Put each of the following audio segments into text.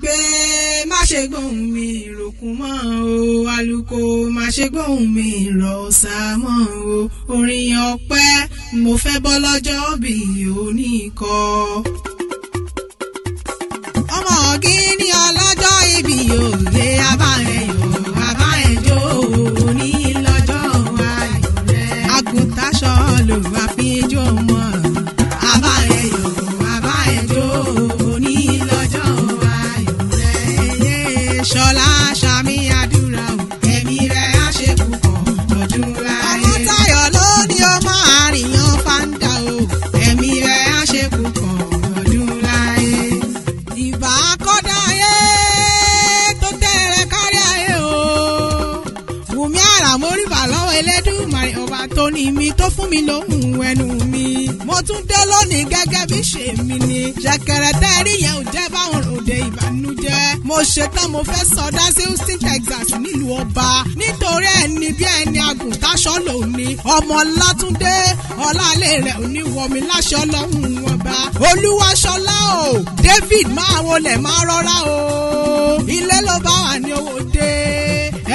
gbé má ṣe gbóhùn mi ìròkùn mọ́ o àlùkò má ṣe gbóhùn mi ìrọ̀ ọ̀sà mọ́ o orin ọpẹ́ mo fẹ́ bọ́ lọ́jọ́ bí oníkọ́. ọmọ Ògìní ọlọ́jọ́ ìbí òye abáyẹjọ́ òní lọ́jọ́ ayọ̀ rẹ̀ àgùntàṣọ ló wá fi jó mọ́ abáyẹjọ́ òní lọ́jọ́ ayọ̀ rẹ̀ ṣọlá ṣàmì àdúrà ò ẹ̀mí rẹ̀ á ṣe púpọ̀ lọ́dún láyé. ọmọ Táyọ̀ ló ní ọmọ àríyàn fáńdà o ẹ̀mí rẹ̀ á ṣe púpọ̀ lọ́dún láyé. ìbá kọ́dá ayé tó tẹ̀rẹ̀ kárí ayé o Wùmí Àràmóríbà lọ́wọ́ Elédùmarè ọba tó ní mi tó fún mi lóhùn ẹnu mi. mo tún dé lónìí gẹ́gẹ́ bí ṣe mi ni ṣẹ̀kẹ̀rẹ̀ tẹ́rí yẹn ò jẹ́ báwọn òde ìbànújẹ́. mo ṣetán mo fẹ́ sọdá sí Houston Texas nílùú ọba nítorí ẹni bí ẹni àgùntàṣọ lòní ọmọ Látúndé ọlálẹ́ rẹ̀ ò ní wọmi láṣọ lọ́hùn ọba Olúwaṣọlá o David máa wọlé máa rọra o ilé ló bá wà ní owó dé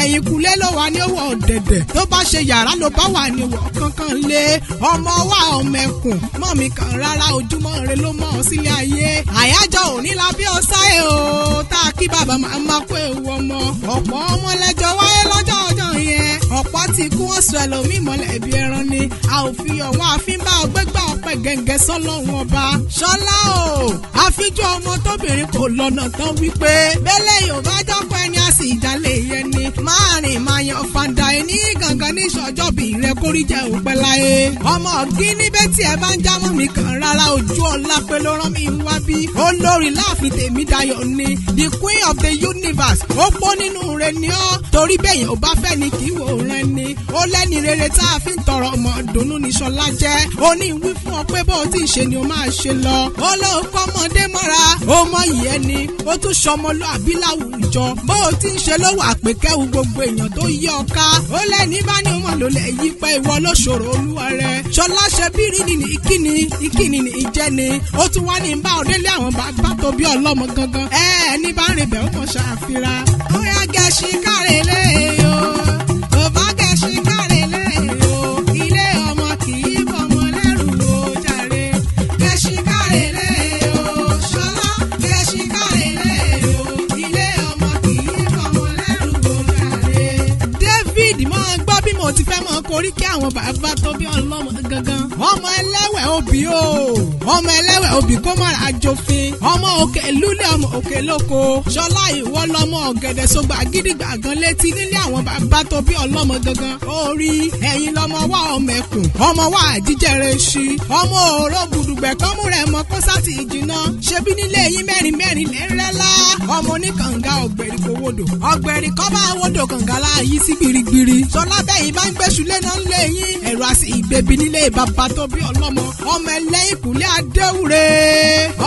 ẹ̀yìn kùlé ló wà ní owó ọ̀dẹ̀dẹ̀ tó bá ṣe yàrá ló bá wà ní owó kankan lé ọmọ wa ọmọ ẹkùn mọ́ mi kan rárá ojúmọ́ rẹ ló mọ́ ọ sílé ayé àyájọ́ òní la bí ọ sáyé o tá a kí bàbá máa kó ewu ọmọ ọ̀pọ̀ ọmọ lẹ́jọ́ wáyé lọ́jọ́ ọjọ́ yẹn ọ̀pọ̀ ti kú wọ́n sọ ẹlòmíì mọ́lẹ̀ ẹbí ẹran ni a ò fi ọ̀wọ́n àfin bá ọgbẹ́gbà ọ̀pẹ gẹ̀ǹgẹ̀ sọ́lọ́run ọba Ṣọlá o àfijọ́ ọmọ tóbìnrin kò lọ́nà tán wípé bẹ́lẹ̀ Yorùbá jọ́pọ̀ ẹni a sì jalè yẹn ni máa rìn máa yan fàǹdà ẹni gangan ní ìṣọjọ́bì rẹ kórí jẹ́ òpẹ́ láyé ọmọ Ògìní bẹ́ẹ̀ tí ẹ bá ń jámọ́ mi kàn rárá ojú ọ̀la pé ló rán mi wá bí olórí láàfin Tèmídayọ̀ ni the queen of the universe ó pọ́ nínú rẹ ni ọ́ torí bẹ́ẹ̀ yẹn ò bá fẹ́ ni kì í wò rẹ ni ó lẹ́ni rere tá a fi ń tọrọ ọmọ dùnú ní Ṣọlá jẹ́ ó ní wí fún ọ pé bó o ti ṣe ni o máa ṣe lọ ó ló kọ́ ọmọdé mọ́ra ó mọ ìyẹn ni ó tún ṣọmọlúàbí láwùjọ bó o ti ń ṣe ló wà pé kẹ́wù gbogbo èèyàn tó yí ọ ká ó lẹ́ni bá ní ọmọ ló lẹ̀ yí pé ìwọ ló ṣòro olúwa rẹ Ṣọlá ṣe bírí ni ìkíni ní ìjẹni ó tún wá ní bá òdélé àwọn bàbá tó bí ọlọ́mọ gangan ní bá rìn bẹ́ẹ̀ ó mọ̀ ṣàfihàn ó yá gẹ̀ẹ́sì kárẹ̀lẹ́ o ò bá gẹ̀ẹ́sì kárẹ̀lẹ́ o ilé ọmọ kì í bọ́mọ lẹ́rù o jàre gẹ̀ẹ́sì kárẹ̀lẹ́ o Ṣọlá gẹ̀ẹ́sì kárẹ̀lẹ́ o ilé ọmọ kì í bọ́mọ lẹ́rù o jàre. David máa gbọ́ bí mo ti fẹ́ mọ korí kí àwọn bàbá tó bí ọlọ́mọ gangan ọmọ ẹlẹ́wẹ̀ òbí o ọmọ ẹlẹ́wẹ̀ òbí kó mọ̀ra àjòfin ọmọ òkè lúlẹ̀ ọmọ òkè lóko Ṣọlá ìwọ lọmọ ọ̀gẹ̀dẹ̀ sọgbà gidigba gan létí nílé àwọn bàbá tó bí ọlọ́mọ gangan orí ẹ̀yin lọmọ wa ọmọ ẹkùn ọmọ wa àjíjẹrẹ ṣí ọmọ òró gbùdùgbẹ̀ kọ́mú rẹ̀ mọ kó sátì ìjìnà ṣebí nílé yín mẹ́rin lẹ́rẹ́lá ọmọ oníkànga ọ̀gbẹ̀rì kò wodò ọ̀gbẹ̀rì kọ́ bá wodò kànga láàyè sí gbirigbiri Ṣọlá bẹ́yìn bá ń gbéṣu lé náà lé yín ẹ̀rọ àti ìgbèbí nílé bàbá tó bí ọlọ́mọ ọmọ ẹlẹ́yìn kùlẹ̀ adéwúre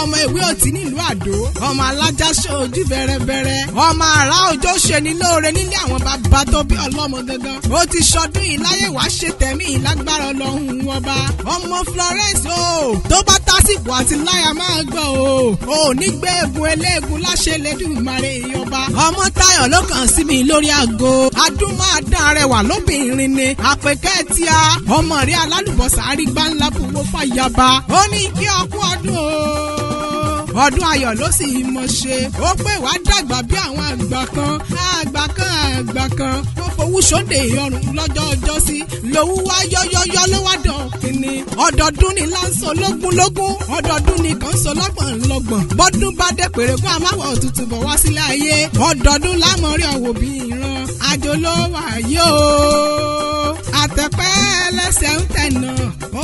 ọmọ ìwé òtí nílùú àdó ọmọ alájà ṣojú bẹ̀rẹ̀bẹ̀rẹ̀ ọmọ àrà òjò ṣe ní lóore nílé àwọn bàbá tó bí ọlọ́mọ gangan ó ti ṣọdún ìláyè wá ṣe tẹ̀mí ìlágbára ọlọ́run ọba ọmọ Florence o tó bá tásìkò àti láyà máa gbọ́ o ò ní gbé egun eléegun láṣẹ lẹ́dùnmarè ọba ọmọ Táyọ̀ ló kàn sí mi lórí aago adún máa dán arẹwà lóbìnrin ni àpèkẹ́ tíá ọmọ rí alálùbọ̀sà àrígbá ńlá fowó fàyàbá ó ní kí ọkú ọdún o ọdún ayọ̀ ló sì mọ̀ ṣe ó pé wàá dàgbà bí àwọn àgbà kan ó fowó sóde ọrùn lọ́jọ́ ọjọ́ sí lówó wá yọ́yọ́yọ́ ló wá dán kínní ọdọọdún ni láǹsọ lógúnlógún ọdọọdún ni kàn sọ lọ́gbọ̀nlọ́gbọ̀n bọ́dún bá dé pèrè kó àmáwọ̀ tuntun bọ̀ wá sílẹ̀ ayé ọdọọdún lámọ̀rí ọ̀wọ̀ bí ìran àjò ló wà yóò àtẹ̀pẹ́ ẹlẹ́sẹ̀ ń tẹ̀nà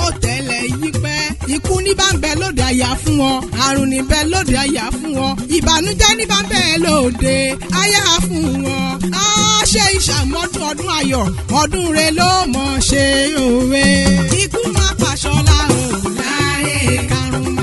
ó tẹ̀lẹ̀ yí pẹ́ ikú ní bá ń bẹ lóde àyà fún ọ àrùn ní bẹ lóde àyà fún ọ ìbànújẹ́ ní bá ń bẹ lóde àyà fún ọ á ṣe ìṣàmọ́dún ọdún ayọ̀ ọdún rẹ ló mọ̀ ṣe òwe ikú má pa Ṣọlá o láyé karùn-ún.